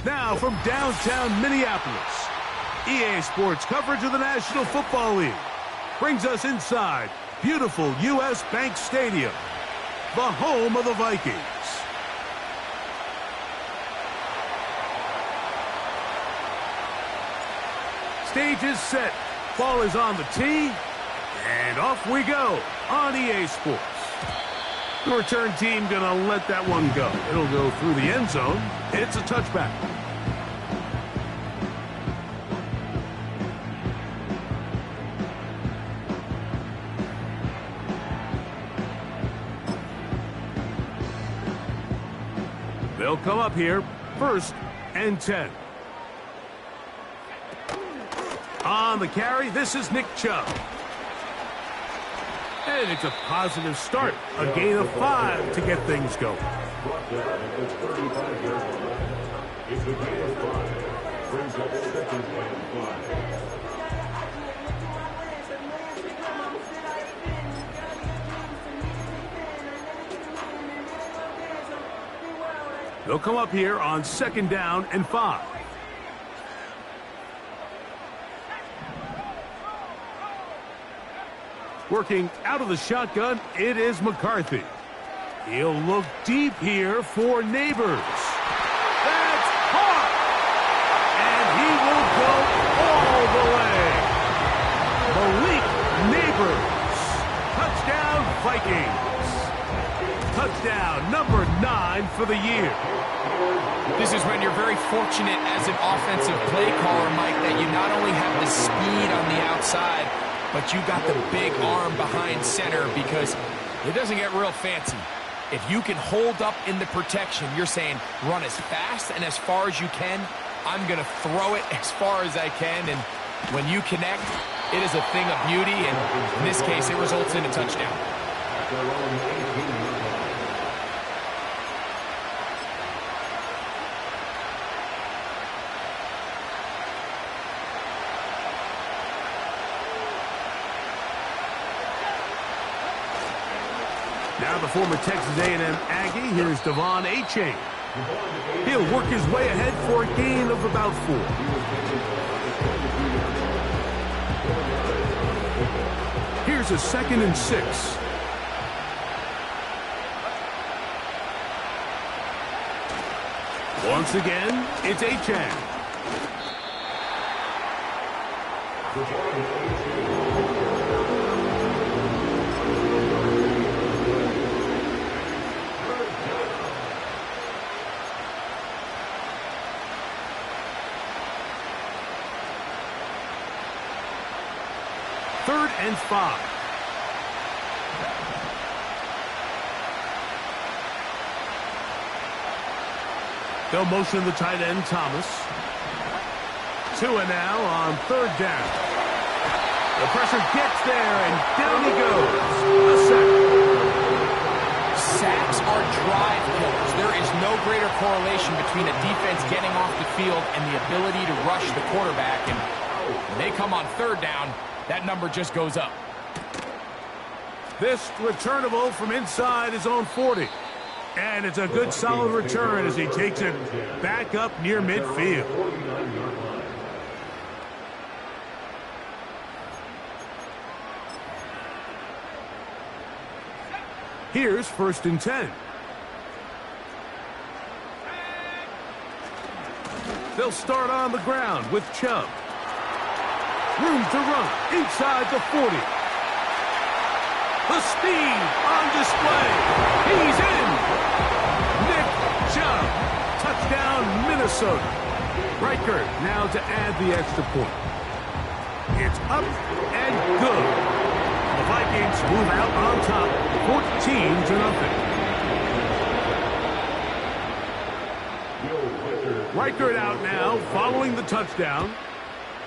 Now from downtown Minneapolis, EA Sports coverage of the National Football League brings us inside beautiful U.S. Bank Stadium, the home of the Vikings. Stage is set, ball is on the tee, and off we go on EA Sports. The return team gonna let that one go. It'll go through the end zone. It's a touchback. They'll come up here, 1st and 10. On the carry, this is Nick Chubb. And it's a positive start. A gain of 5 to get things going. It's a gain of 5. Brings up 2nd and 5. They'll come up here on 2nd down and 5. Working out of the shotgun, it is McCarthy. He'll look deep here for Neighbors. That's caught! And he will go all the way. Malik Neighbors. Touchdown, Vikings. Touchdown, number 9 for the year. This is when you're very fortunate as an offensive play caller, Mike, that you not only have the speed on the outside, but you got the big arm behind center, because it doesn't get real fancy. If you can hold up in the protection, you're saying run as fast and as far as you can. I'm going to throw it as far as I can, and when you connect, it is a thing of beauty, and in this case, it results in a touchdown. Now the former Texas A&M Aggie, here's Devon Achane. He'll work his way ahead for a gain of about 4. Here's a 2nd and 6. Once again, it's Achane. Third and 5. They'll motion the tight end, Thomas. Tua now on 3rd down. The pressure gets there, and down he goes. A sack. Sacks are drive killers. There is no greater correlation between a defense getting off the field and the ability to rush the quarterback. And when they come on 3rd down, that number just goes up. This returnable from inside his own 40. And it's a good solid return as he takes it back up near midfield. Here's 1st and 10. They'll start on the ground with Chubb. Room to run inside the 40. The speed on display. He's in. Nick Chubb. Touchdown, Minnesota. Riker now to add the extra point. It's up and good. The Vikings move out on top, 14-0. Riker out now, following the touchdown,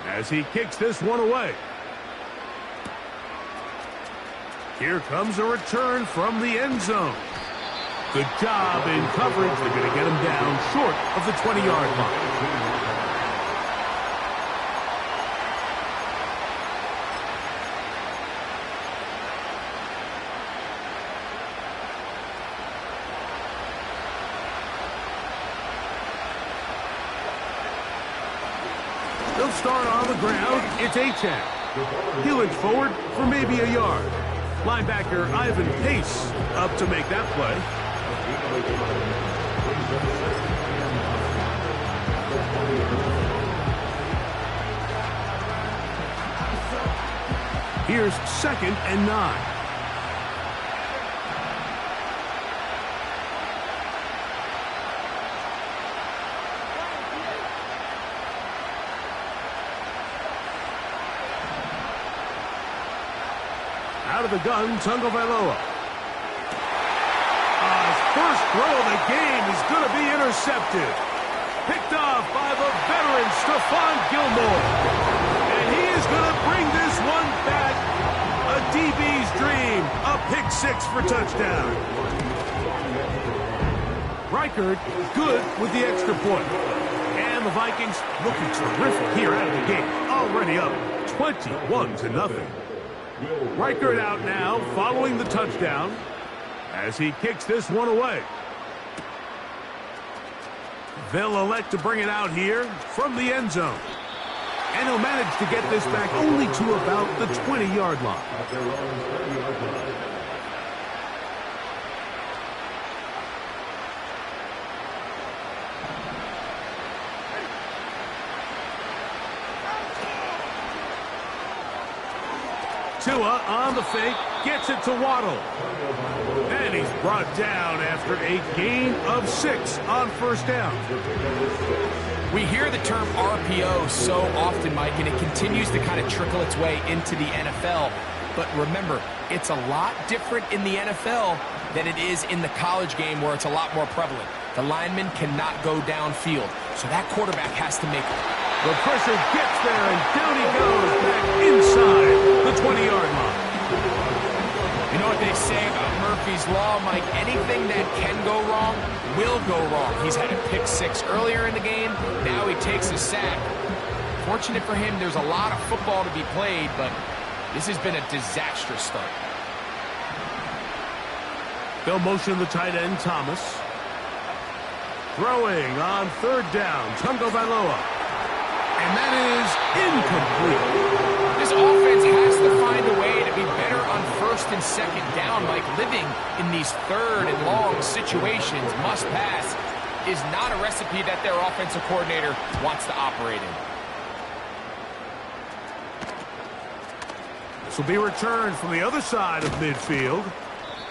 as he kicks this one away. Here comes a return from the end zone. Good job in coverage. They're going to get him down short of the 20-yard line. He'll start on the ground. It's Achane. He'll inch forward for maybe a yard. Linebacker Ivan Pace up to make that play. Here's 2nd and 9. Out of the gun, Tagovailoa. First throw of the game is going to be intercepted. Picked off by the veteran Stephon Gilmore. And he is going to bring this one back. A DB's dream. A pick 6 for touchdown. Reichard good with the extra point. And the Vikings looking terrific here out of the gate. Already up 21-0. Reichard out now following the touchdown as he kicks this one away. They'll elect to bring it out here from the end zone. And he'll manage to get this back only to about the 20-yard line. Tua on the fake, gets it to Waddle. And he's brought down after a gain of 6 on first down. We hear the term RPO so often, Mike, and it continues to kind of trickle its way into the NFL. But remember, it's a lot different in the NFL than it is in the college game where it's a lot more prevalent. The lineman cannot go downfield, so that quarterback has to make it. The pressure gets there, and down he goes back inside the 20-yard line. You know what they say about Murphy's Law, Mike? Anything that can go wrong will go wrong. He's had a pick 6 earlier in the game. Now he takes a sack. Fortunate for him, there's a lot of football to be played, but this has been a disastrous start. They'll motion the tight end, Thomas. Throwing on 3rd down, Tagovailoa. And that is incomplete. This offense has to find a way to be better on 1st and 2nd down. Like living in these 3rd and long situations, must pass, is not a recipe that their offensive coordinator wants to operate in. This will be returned from the other side of midfield.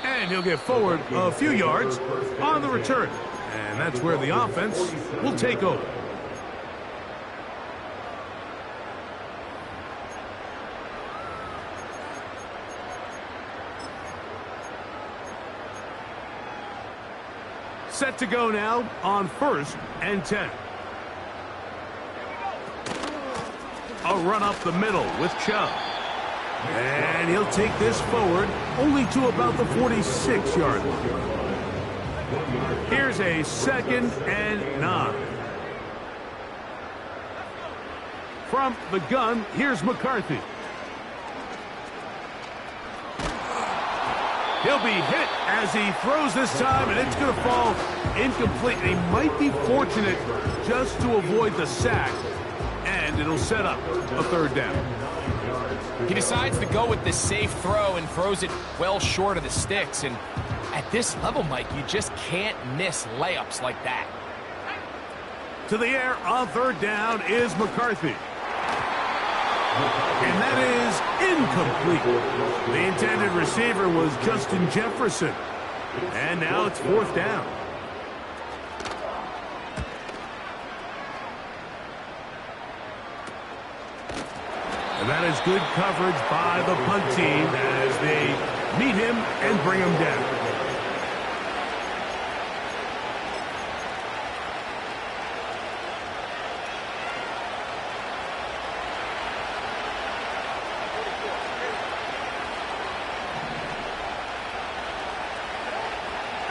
And he'll get forward a few yards on the return. And that's where the offense will take over. Set to go now on 1st and 10. A run up the middle with Chubb. And he'll take this forward only to about the 46-yard line. Here's a 2nd and 9. From the gun, here's McCarthy. He'll be hit as he throws this time, and it's going to fall incomplete. He might be fortunate just to avoid the sack, and it'll set up a 3rd down. He decides to go with the safe throw and throws it well short of the sticks. And at this level, Mike, you just can't miss layups like that. To the air on 3rd down is McCarthy. And that is incomplete. The intended receiver was Justin Jefferson. And now it's 4th down. And that is good coverage by the punt team as they meet him and bring him down.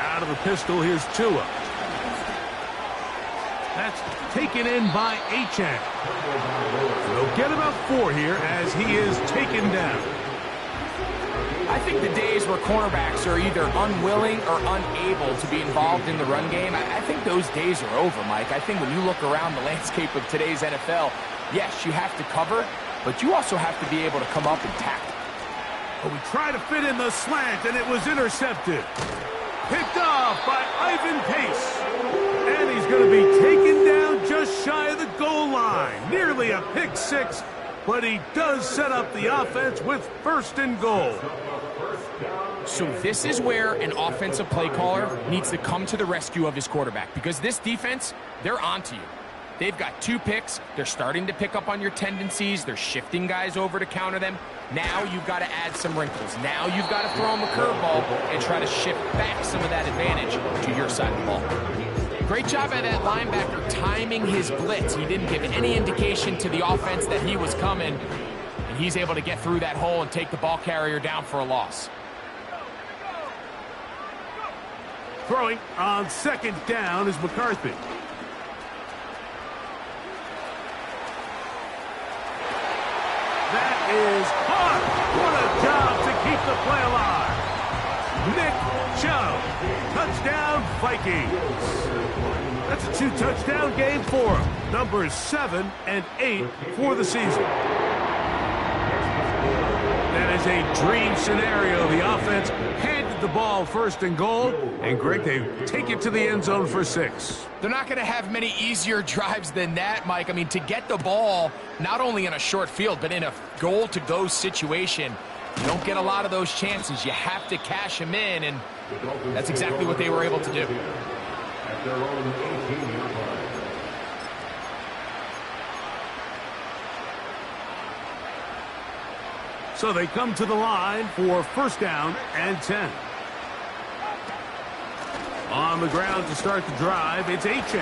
Out of the pistol, here's Tua. That's taken in by Achane. They'll get about 4 here as he is taken down. I think the days where cornerbacks are either unwilling or unable to be involved in the run game, I think those days are over, Mike. I think when you look around the landscape of today's NFL, Yes, you have to cover, but you also have to be able to come up and tackle. But we try to fit in the slant, and it was intercepted. Picked off by Ivan Pace. And he's going to be taken down just shy of the goal line. Nearly a pick six, but he does set up the offense with first and goal. So this is where an offensive play caller needs to come to the rescue of his quarterback, because this defense, they're onto you. They've got 2 picks. They're starting to pick up on your tendencies. They're shifting guys over to counter them. Now you've got to add some wrinkles. Now you've got to throw them a curveball and try to shift back some of that advantage to your side of the ball. Great job by that linebacker timing his blitz. He didn't give any indication to the offense that he was coming, and he's able to get through that hole and take the ball carrier down for a loss. Throwing on second down is McCarthy. That is hard. What a job to keep the play alive. Nick Chubb, touchdown Vikings. That's a 2-touchdown game for him. Numbers 7 and 8 for the season. That is a dream scenario. The offense handed the ball first and goal, and Greg, they take it to the end zone for 6. They're not going to have many easier drives than that, Mike. I mean, to get the ball, not only in a short field, but in a goal-to-go situation, you don't get a lot of those chances. You have to cash them in, and that's exactly what they were able to do. So they come to the line for first down and 10. On the ground to start the drive, it's Achane.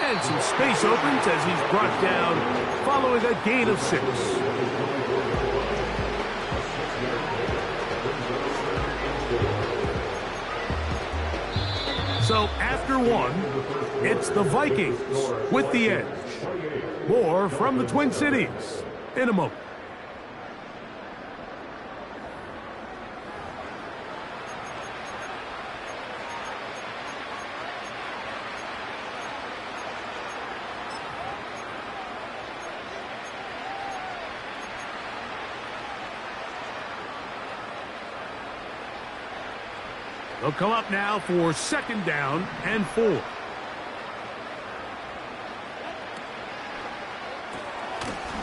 And some space opens as he's brought down following a gain of 6. So after 1, it's the Vikings with the edge. More from the Twin Cities in a moment. They'll come up now for second down and 4.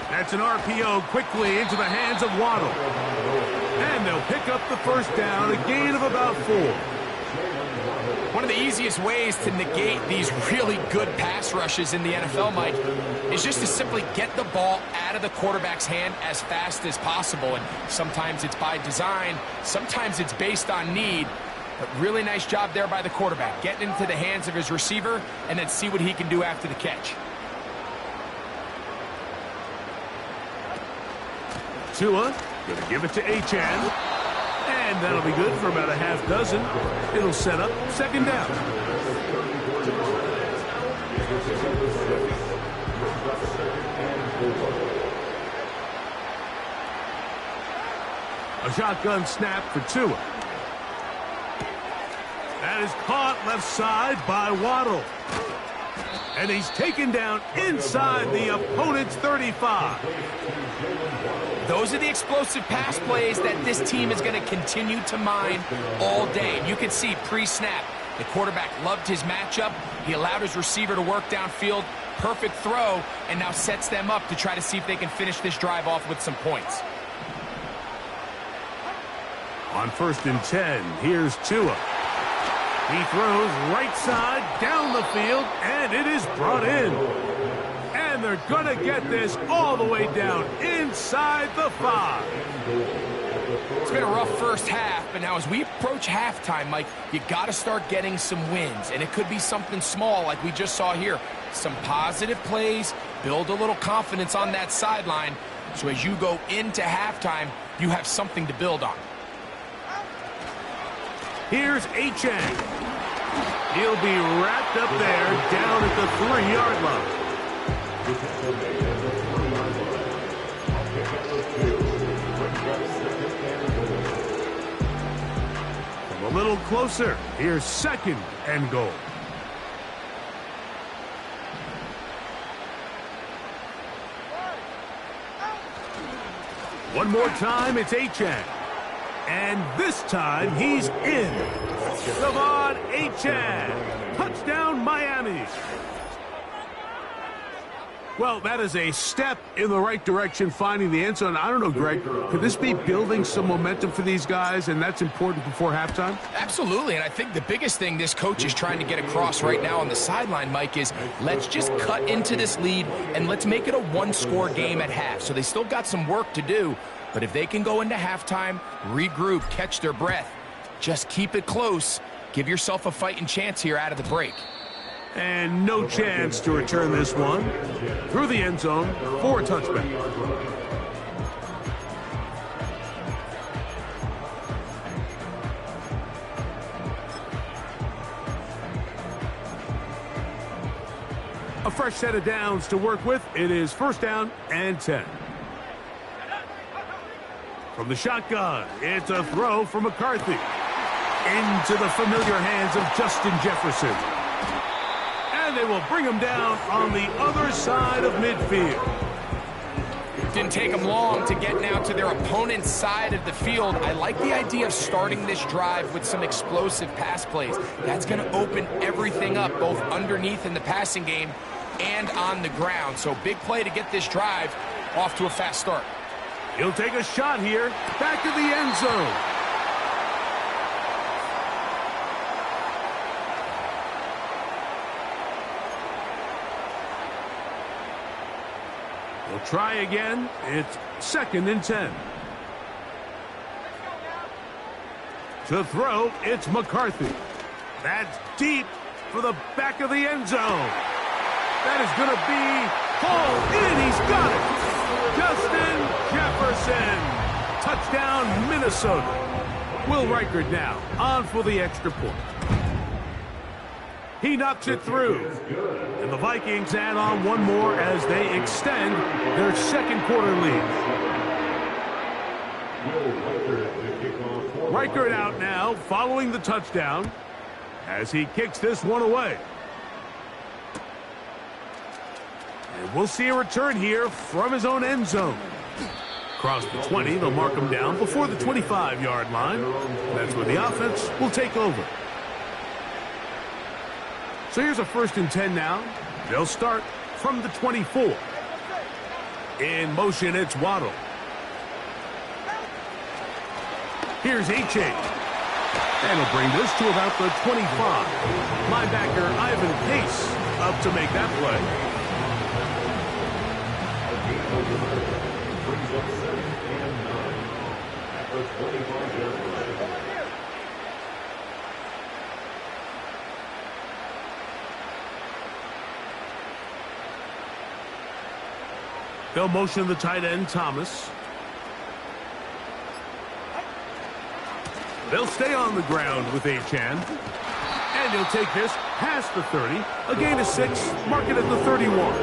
That's an RPO quickly into the hands of Waddle. And they'll pick up the first down, a gain of about 4. One of the easiest ways to negate these really good pass rushes in the NFL, Mike, is just to simply get the ball out of the quarterback's hand as fast as possible. And sometimes it's by design, sometimes it's based on need. But really nice job there by the quarterback, getting into the hands of his receiver and then see what he can do after the catch. Tua going to give it to Achane. And that'll be good for about a half dozen. It'll set up second down. A shotgun snap for Tua. That is caught left side by Waddle. And he's taken down inside the opponent's 35. Those are the explosive pass plays that this team is going to continue to mine all day. And you can see pre-snap, the quarterback loved his matchup. He allowed his receiver to work downfield. Perfect throw, and now sets them up to try to see if they can finish this drive off with some points. On first and 10, here's Tua. He throws right side down the field, and it is brought in. And they're going to get this all the way down inside the 5. It's been a rough first half, but now as we approach halftime, Mike, you got to start getting some wins. And it could be something small like we just saw here. Some positive plays, build a little confidence on that sideline. So as you go into halftime, you have something to build on. Here's Achane. He'll be wrapped up there down at the 3-yard line. From a little closer, here's second and goal. One more time, it's Achane. And this time, he's in. De'Von Achane. Touchdown, Miami. Well, that is a step in the right direction, finding the end zone. I don't know, Greg, could this be building some momentum for these guys, and that's important before halftime? Absolutely, and I think the biggest thing this coach is trying to get across right now on the sideline, Mike, is let's just cut into this lead, and let's make it a one-score game at half. So they still got some work to do, but if they can go into halftime, regroup, catch their breath, just keep it close, give yourself a fighting chance here out of the break. And no chance to return this one through the end zone for a touchback. A fresh set of downs to work with. It is first down and 10. From the shotgun, it's a throw from McCarthy. Into the familiar hands of Justin Jefferson. And they will bring him down on the other side of midfield. Didn't take them long to get now to their opponent's side of the field. I like the idea of starting this drive with some explosive pass plays. That's going to open everything up, both underneath in the passing game and on the ground. So big play to get this drive off to a fast start. He'll take a shot here, back to the end zone. He'll try again. It's second and 10. To throw, it's McCarthy. That's deep for the back of the end zone. That is going to be hauled in. He's got it. Justin Jefferson. Touchdown, Minnesota. Will Reichard now on for the extra point. He knocks it through. And the Vikings add on one more as they extend their second quarter lead. Reichard out now following the touchdown as he kicks this one away. And we'll see a return here from his own end zone. Across the 20, they'll mark him down before the 25-yard line. That's where the offense will take over. So here's a first and 10 now. They'll start from the 24. In motion, it's Waddle. Here's Achane. And he'll bring this to about the 25. Linebacker Ivan Pace up to make that play. They'll motion the tight end, Thomas. They'll stay on the ground with Achane. And he'll take this past the 30. A gain of 6. Mark it at the 31.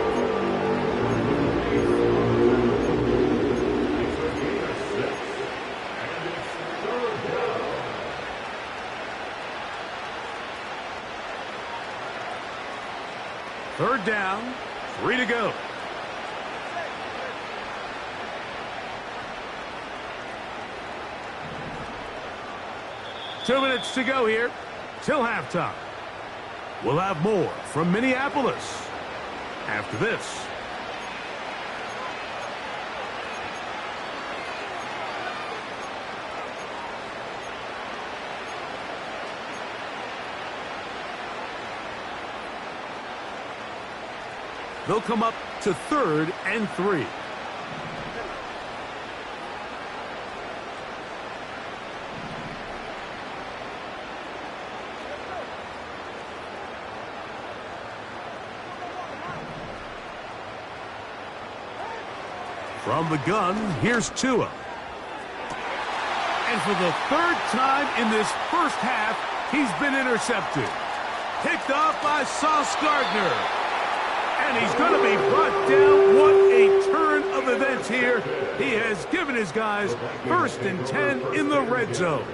Third down. 3 to go. Two minutes to go here till halftime. We'll have more from Minneapolis after this. They'll come up to 3rd and 3. From the gun, here's Tua. And for the 3rd time in this first half, he's been intercepted. Picked off by Sauce Gardner. And he's going to be brought down. What a turn of events here. He has given his guys 1st and 10 in the red zone.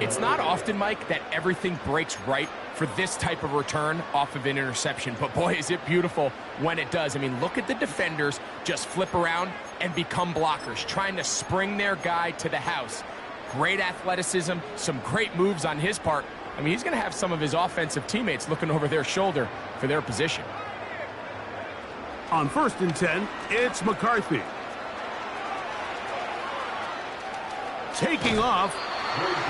It's not often, Mike, that everything breaks right for this type of return off of an interception. But boy, is it beautiful when it does. I mean, look at the defenders just flip around and become blockers, trying to spring their guy to the house. Great athleticism, some great moves on his part. I mean, he's going to have some of his offensive teammates looking over their shoulder for their position. On 1st and 10, it's McCarthy. Taking off.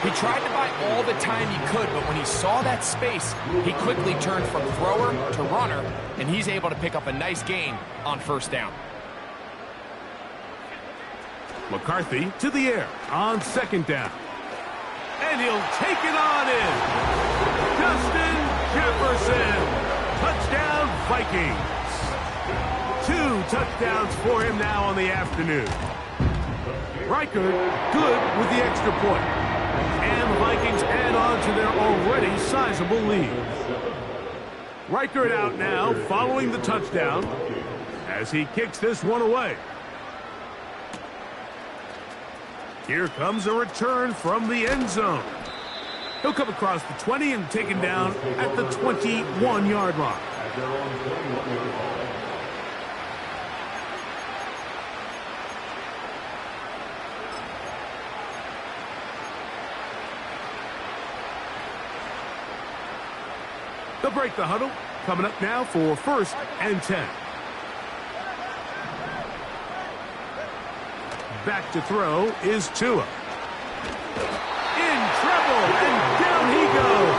He tried to buy all the time he could, but when he saw that space, he quickly turned from thrower to runner, and he's able to pick up a nice gain on 1st down. McCarthy to the air on 2nd down. And he'll take it on in. Justin Jefferson. Touchdown, Vikings. 2 touchdowns for him now on the afternoon. Reichard good with the extra point. And the Vikings add on to their already sizable lead. Reichard out now following the touchdown as he kicks this one away. Here comes a return from the end zone. He'll come across the 20 and taken down at the 21-yard line. They'll break the huddle. Coming up now for 1st and 10. Back to throw is Tua. In trouble, and down he goes.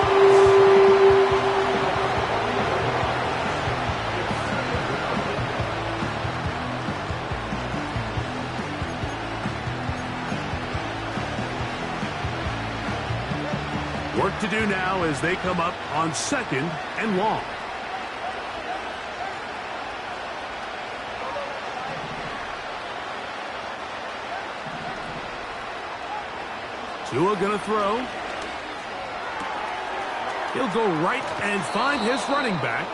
Work to do now as they come up on 2nd and long. Tua gonna throw. He'll go right and find his running back.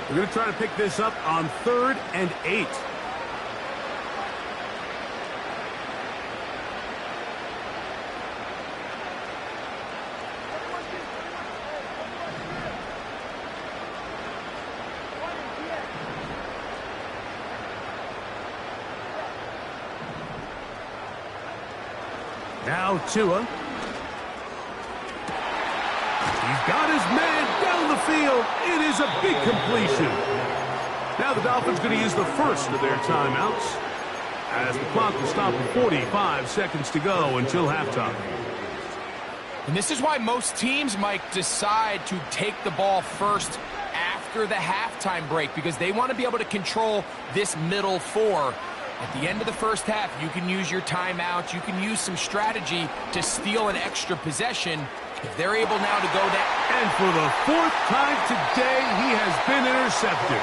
We're going to try to pick this up on 3rd and 8. Now Tua. He's got his man down the field. It is a big completion. Now the Dolphins going to use the first of their timeouts as the clock will stop at 45 seconds to go until halftime. And this is why most teams, Mike, decide to take the ball first after the halftime break, because they want to be able to control this middle 4. At the end of the first half, you can use your timeout. You can use some strategy to steal an extra possession if they're able now to go that. And for the 4th time today, he has been intercepted.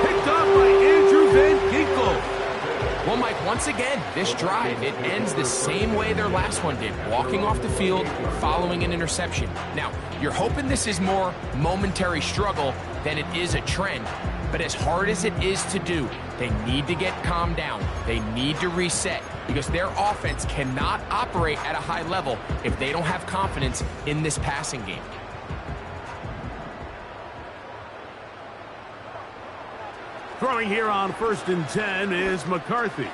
Picked off by Andrew Van Ginkel. Well, Mike, once again, this drive, it ends the same way their last one did, walking off the field following an interception. Now, you're hoping this is more momentary struggle than it is a trend. But as hard as it is to do, they need to get calmed down. They need to reset because their offense cannot operate at a high level if they don't have confidence in this passing game. Throwing here on 1st and 10 is McCarthy.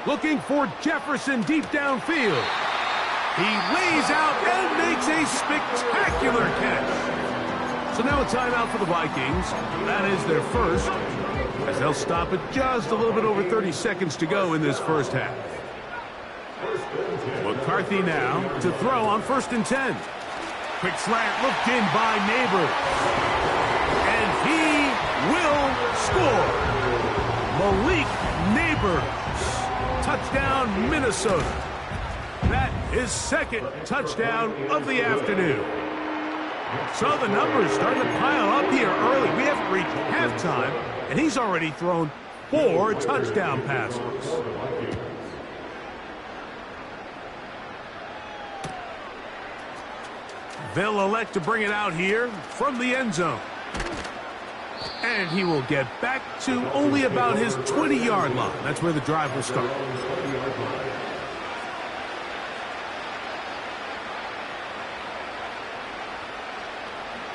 Looking for Jefferson deep downfield. He lays out and makes a spectacular catch. So now a timeout for the Vikings. That is their first, as they'll stop at just a little bit over 30 seconds to go in this first half. McCarthy now to throw on 1st and 10. Quick slant looked in by Neighbors. And he will score. Malik Neighbors. Touchdown, Minnesota. That is 2nd touchdown of the afternoon. So the numbers starting to pile up here early. We haven't reached halftime, and he's already thrown 4 touchdown passes. They'll elect to bring it out here from the end zone. And he will get back to only about his 20-yard line. That's where the drive will start.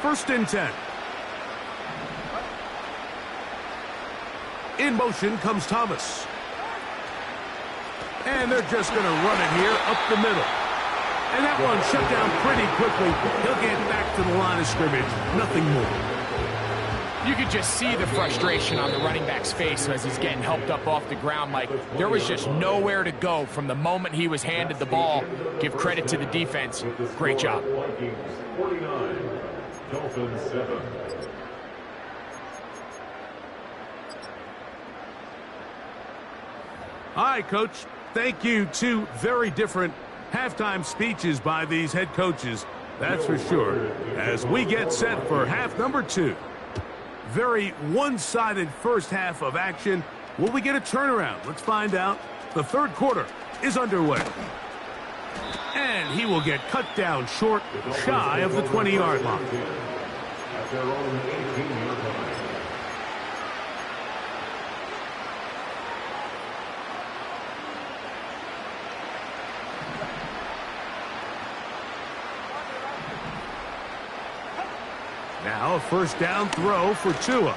First and 10. In motion comes Thomas. And they're just going to run it here up the middle. And that one shut down pretty quickly. He'll get back to the line of scrimmage. Nothing more. You could just see the frustration on the running back's face as he's getting helped up off the ground. Like, there was just nowhere to go from the moment he was handed the ball. Give credit to the defense. Great job. 49, Dolphins 7. All right, Coach. Thank you. Two very different halftime speeches by these head coaches. That's for sure. As we get set for half number 2. Very one-sided first half of action. Will we get a turnaround? Let's find out. The third quarter is underway. And he will get cut down short, shy of the 20-yard line. At their own 18-yard line. Now a first down throw for Tua.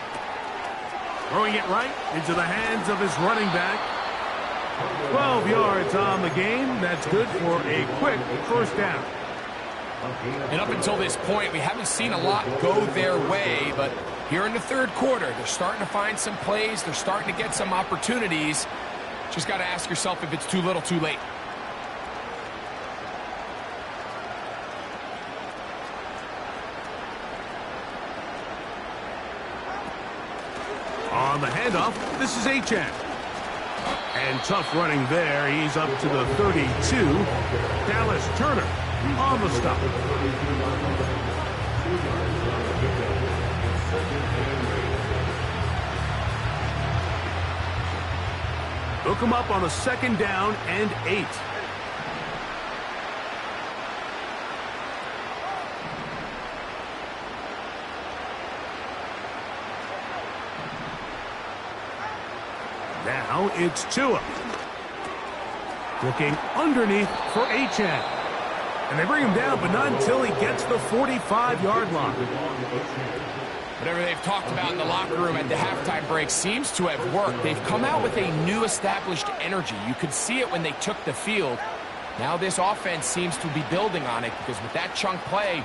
Throwing it right into the hands of his running back. 12 yards on the game. That's good for a quick first down. And up until this point, we haven't seen a lot go their way, but here in the third quarter, they're starting to find some plays. They're starting to get some opportunities. Just got to ask yourself if it's too little, too late. On the handoff, this is Achane. And tough running there. He's up to the 32. Dallas Turner on the stop. Hook him up on a second down and 8. Now it's Tua. Looking underneath for Achane. And they bring him down, but not until he gets the 45-yard line. Whatever they've talked about in the locker room at the halftime break seems to have worked. They've come out with a new established energy. You could see it when they took the field. Now this offense seems to be building on it because with that chunk play,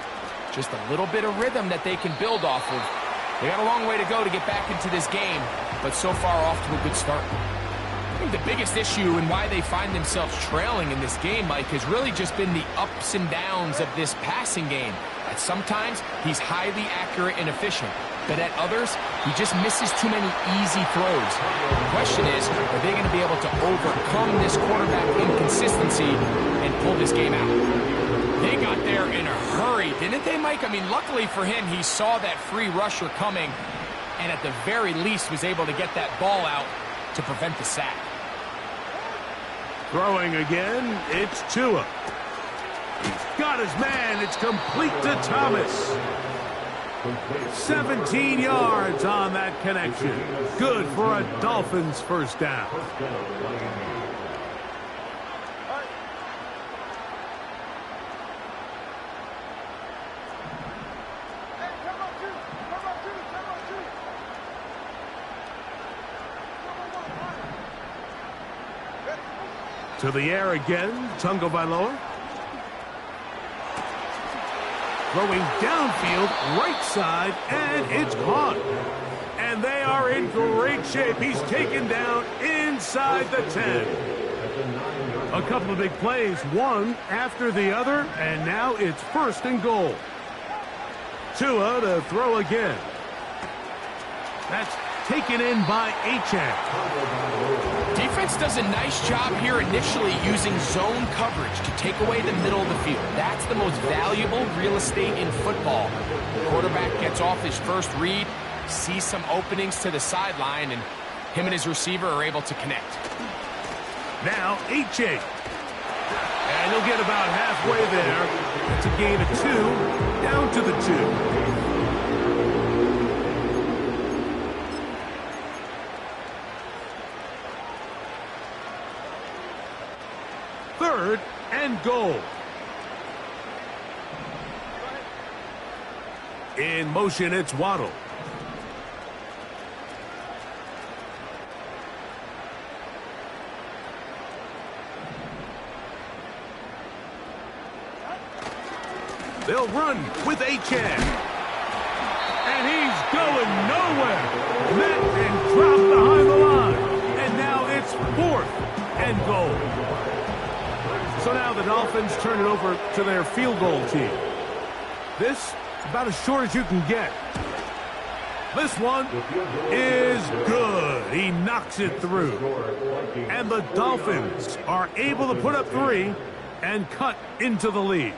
just a little bit of rhythm that they can build off of. They got a long way to go to get back into this game, but so far off to a good start. I think the biggest issue and why they find themselves trailing in this game, Mike, has really just been the ups and downs of this passing game. At sometimes, he's highly accurate and efficient, but at others, he just misses too many easy throws. The question is, are they going to be able to overcome this quarterback inconsistency and pull this game out? They got there in a hurry, didn't they, Mike? I mean, luckily for him, he saw that free rusher coming and at the very least was able to get that ball out to prevent the sack. Throwing again, it's Tua. He's got his man. It's complete to Thomas. 17 yards on that connection. Good for a Dolphins first down. To the air again, Tagovailoa. Throwing downfield, right side, and it's caught. And they are in great shape. He's taken down inside the 10. A couple of big plays, one after the other, and now it's first and goal. Tua to throw again. That's taken in by Achane. Defense does a nice job here initially using zone coverage to take away the middle of the field. That's the most valuable real estate in football. The quarterback gets off his first read, sees some openings to the sideline, and him and his receiver are able to connect. Now Achane. And he'll get about halfway there. It's a gain of 2, down to the 2. 3rd and goal. In motion, it's Waddle. They'll run with Achane. And he's going nowhere. Met and dropped behind the line. And now it's 4th and goal. So now the Dolphins turn it over to their field goal team. This about as short as you can get. This one is good. He knocks it through. And the Dolphins are able to put up 3 and cut into the lead.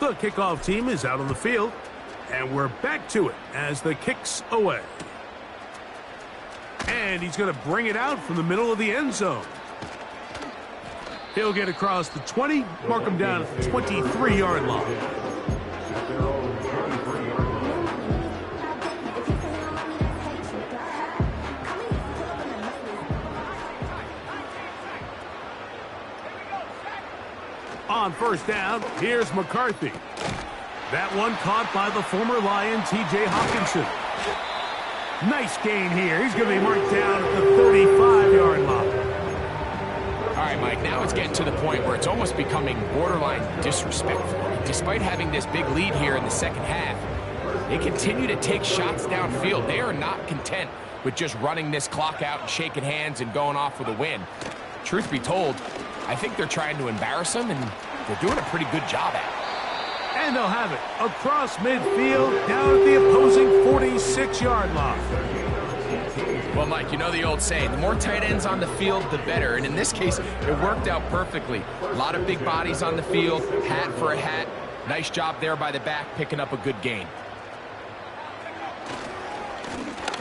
The kickoff team is out on the field, and we're back to it as the kick's away. And he's going to bring it out from the middle of the end zone. He'll get across the 20, mark him down at the 23-yard line. On 1st down, here's McCarthy. That one caught by the former Lion, T.J. Hockenson. Nice gain here. He's going to be marked down at the 35-yard line. All right, Mike, now it's getting to the point where it's almost becoming borderline disrespectful. Despite having this big lead here in the second half, they continue to take shots downfield. They are not content with just running this clock out and shaking hands and going off with a win. Truth be told, I think they're trying to embarrass them, and they're doing a pretty good job at it. And they'll have it across midfield, down at the opposing 46-yard line. Well, Mike, you know the old saying, the more tight ends on the field, the better. And in this case, it worked out perfectly. A lot of big bodies on the field, hat for a hat. Nice job there by the back, picking up a good gain.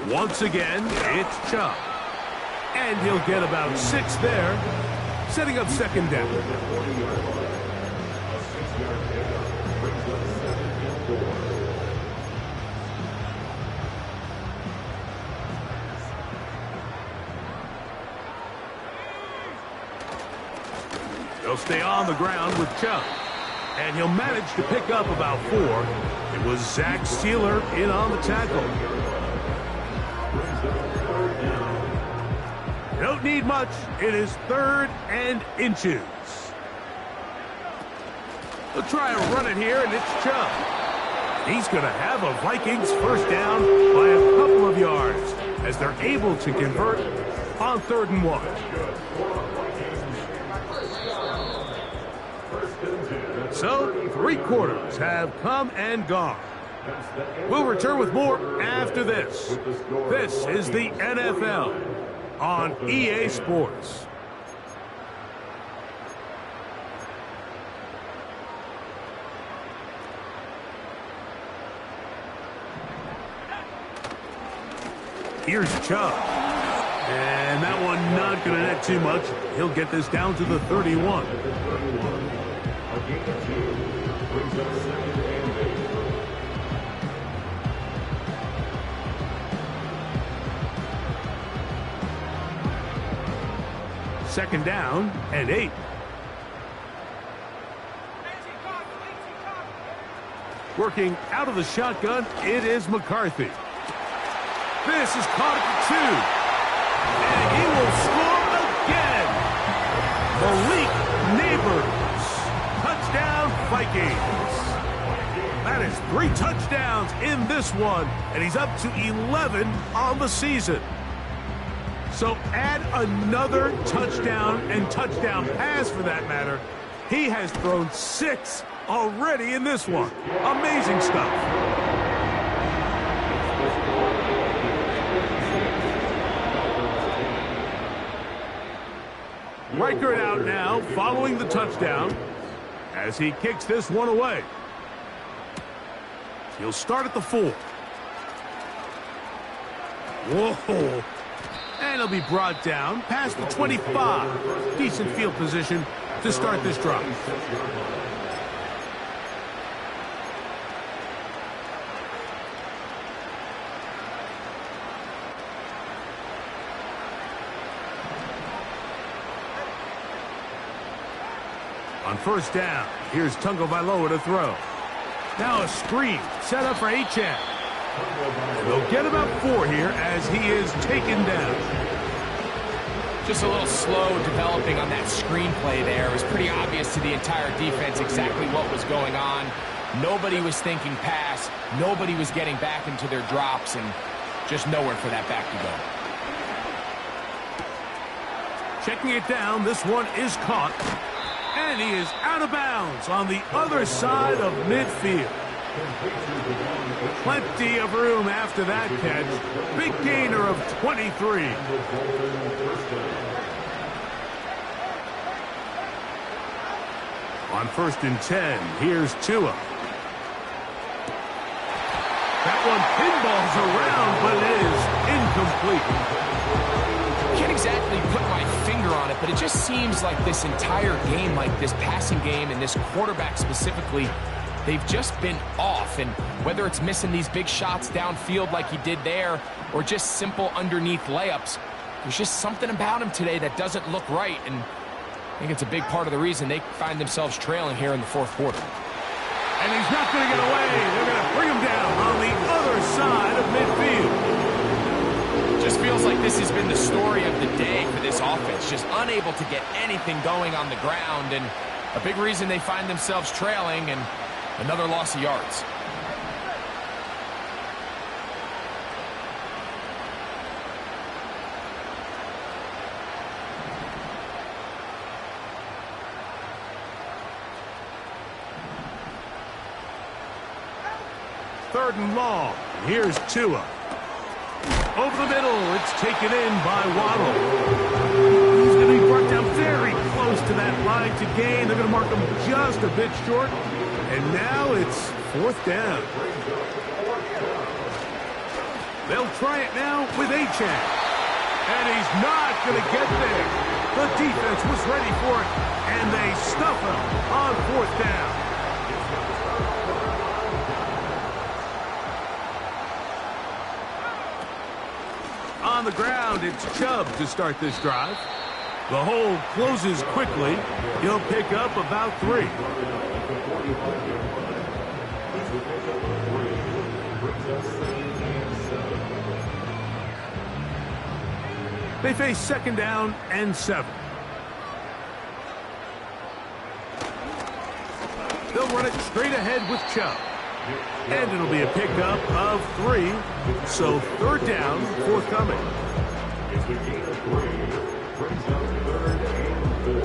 Once again, it's Chubb. And he'll get about 6 there, setting up 2nd down. They'll stay on the ground with Chubb. And he'll manage to pick up about 4. It was Zach Steeler in on the tackle. Don't need much. It is 3rd and inches. They'll try and run it here, and it's Chubb. He's going to have a Vikings 1st down by a couple of yards as they're able to convert on 3rd and 1. So, 3 quarters have come and gone. We'll return with more after this. This is the NFL on EA Sports. Here's Chubb. And that one not going to net too much. He'll get this down to the 31. Second down and 8. Working out of the shotgun, it is McCarthy. This is caught at the 2. And he will score again. Malik Neighbors. Touchdown, Vikings. That is 3 touchdowns in this one. And he's up to 11 on the season. So add another touchdown and touchdown pass for that matter. He has thrown 6 already in this one. Amazing stuff. Reichert out now following the touchdown as he kicks this one away. He'll start at the 4. Whoa. And he'll be brought down past the 25. Decent field position to start this drive. On first down, here's Tagovailoa to throw. Now a screen set up for Achane. They'll get about 4 here as he is taken down. Just a little slow developing on that screenplay there. It was pretty obvious to the entire defense exactly what was going on. Nobody was thinking pass. Nobody was getting back into their drops, and just nowhere for that back to go. Checking it down, this one is caught. And he is out of bounds on the other side of midfield. Plenty of room after that catch. Big gainer of 23. On first and 10, here's Tua. That one pinballs around, but it is incomplete. Can't exactly put my finger on it, but it just seems like this entire game, like this passing game and this quarterback specifically, they've just been off. And whether it's missing these big shots downfield like he did there or just simple underneath layups, there's just something about him today that doesn't look right. And I think it's a big part of the reason they find themselves trailing here in the fourth quarter. And he's not going to get away. They're going to bring him down on the other side of midfield. Just feels like this has been the story of the day for this offense. Just unable to get anything going on the ground. And a big reason they find themselves trailing, and another loss of yards. Third and long. Here's Tua. Over the middle. It's taken in by Waddle. He's going to be brought down very close to that line to gain. They're going to mark him just a bit short. And now it's fourth down. They'll try it now with Achane. And he's not going to get there. The defense was ready for it. And they stuff him on fourth down. On the ground, it's Chubb to start this drive. The hole closes quickly. He'll pick up about 3. They face second down and 7. They'll run it straight ahead with Chubb. And it'll be a pickup of 3. So third down, forthcoming. It's the gain of 3. Brings up third and 4.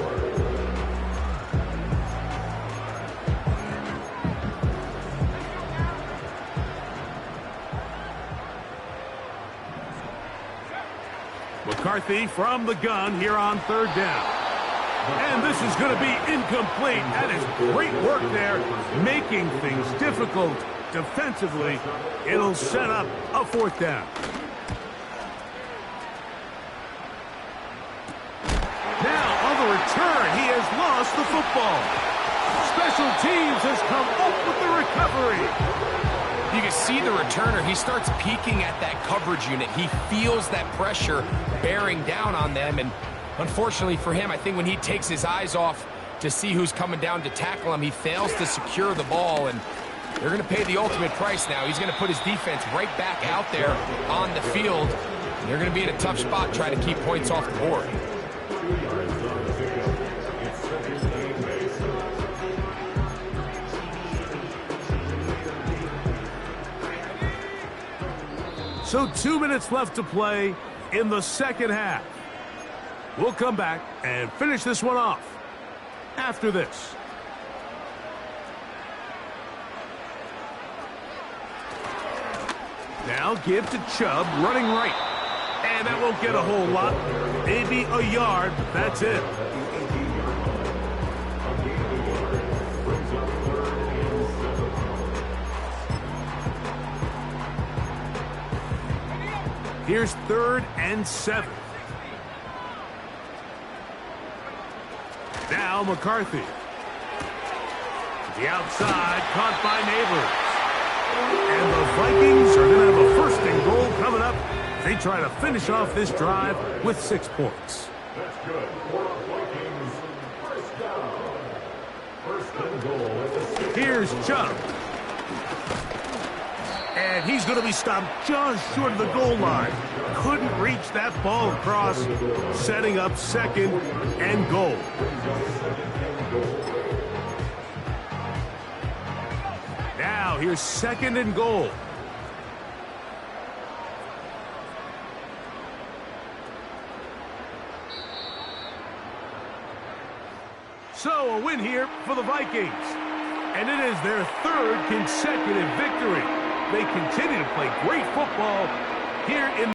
McCarthy from the gun here on third down. And this is going to be incomplete. That is great work there, making things difficult defensively. It'll set up a fourth down. Now, on the return, he has lost the football. Special teams has come up with the recovery. You can see the returner. He starts peeking at that coverage unit. He feels that pressure bearing down on them, and unfortunately for him, I think when he takes his eyes off to see who's coming down to tackle him, he fails to secure the ball, and they're going to pay the ultimate price now. He's going to put his defense right back out there on the field. They're going to be in a tough spot trying to keep points off the board. So 2 minutes left to play in the second half. We'll come back and finish this one off after this. Now give to Chubb, running right. And that won't get a whole lot. Maybe a yard, but that's it. Here's third and 7. Now McCarthy. The outside, caught by Neighbors. And the Vikings are going to have a first and goal coming up. They try to finish off this drive with 6 points. That's good. For Vikings, first down. First and goal at the 6. Here's Chubb. And he's going to be stopped just short of the goal line. Couldn't reach that ball across, setting up second and goal. Now here's second and goal. So a win here for the Vikings. And it is their third consecutive victory. They continue to play great football here in